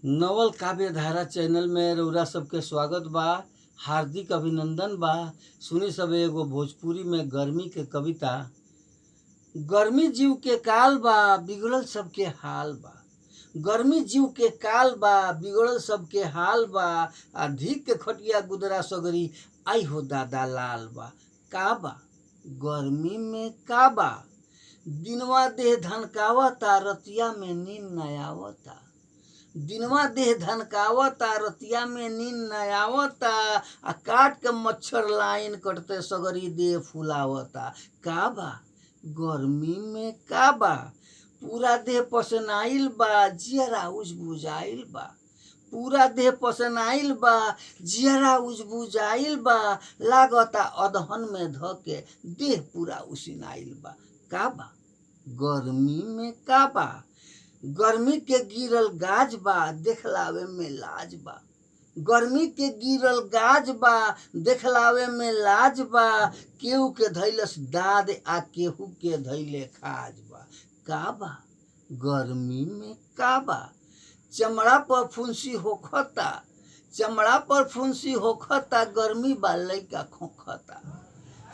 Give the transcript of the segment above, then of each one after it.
नवल काव्य धारा चैनल में रउरा सबके स्वागत बा। हार्दिक अभिनंदन बा। सुनी सब एगो भोजपुरी में गर्मी के कविता। गर्मी जीव के काल बा, बिगड़ल सबके हाल बा। गर्मी जीव के काल बा, बिगड़ल सबके हाल बा। आ धिक के खटिया गुदरा सगरी, आई हो दादा लाल बा। का बा गर्मी में का बा, दिनवा देह धनकावता, रतिया में नींद न आवता। दिनवा देह धनकावता, रतिया में नींद न आवता। आ काट के मच्छर लाइन कटते सगरी देह फुलावता। का बा गर्मी में का बा, पूरा देह पसनाइल बा, जियरा उजबुजाइल बा। पूरा देह पसनाइल बा, जियरा उजबुजाइल बा। लागता अदहन में धके देह पूरा उसिनाइल बा। का बा गर्मी में का बा, गर्मी के गिरल गाज बा, देखलावे में लाज बा। गर्मी के गिरल गाज बा, देखलावे में लाज बा। केहू के धैलस दाद, आ केहू के धैले खाज बा। का बा गर्मी में का बा, चमड़ा पर फुंसी होखता। चमड़ा पर फुंसी होखता, गर्मी बा लइका खोखता।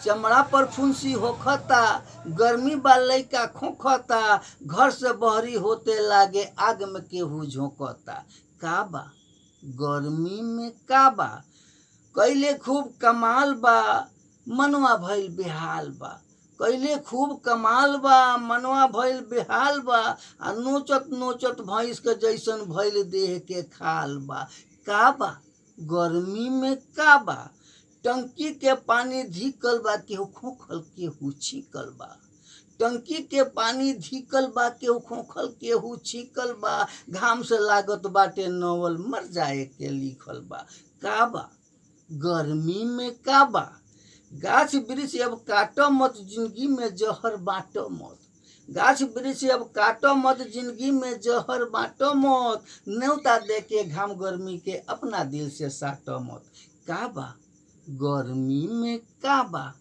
चमड़ा पर फुंसी होखता, गर्मी बा लइका खोखता। घर से बहरी होते लागे, आग में केहू झोंकता। का बा गर्मी में का बा, कैले खूब कमाल बा, मनवा भइल बेहाल बा। कैले खूब कमाल बा, मनवा भइल बेहाल बा। आ नोचत नोचत भैंस के जैसन भइल देह के खाल बा। का बा गर्मी में का बा, टंकी के पानी धिकल बा, केहू खोखल केहू छीकल बा। टंकी के पानी धिकल बा, केहू खोखल केहू छीकल बा। घाम से लागत बाटे नवल, मर जाए के लिखल बा। का बा गर्मी में का बा, गाछ वृक्ष अब काटो मत, जिंदगी में जहर बाटो मत। गाछ वृक्ष अब काटो मत, जिंदगी में जहर बाटो मत। न्योता दे के घाम गर्मी के, अपना दिल से साटो मत। का बा गर्मी में का बा।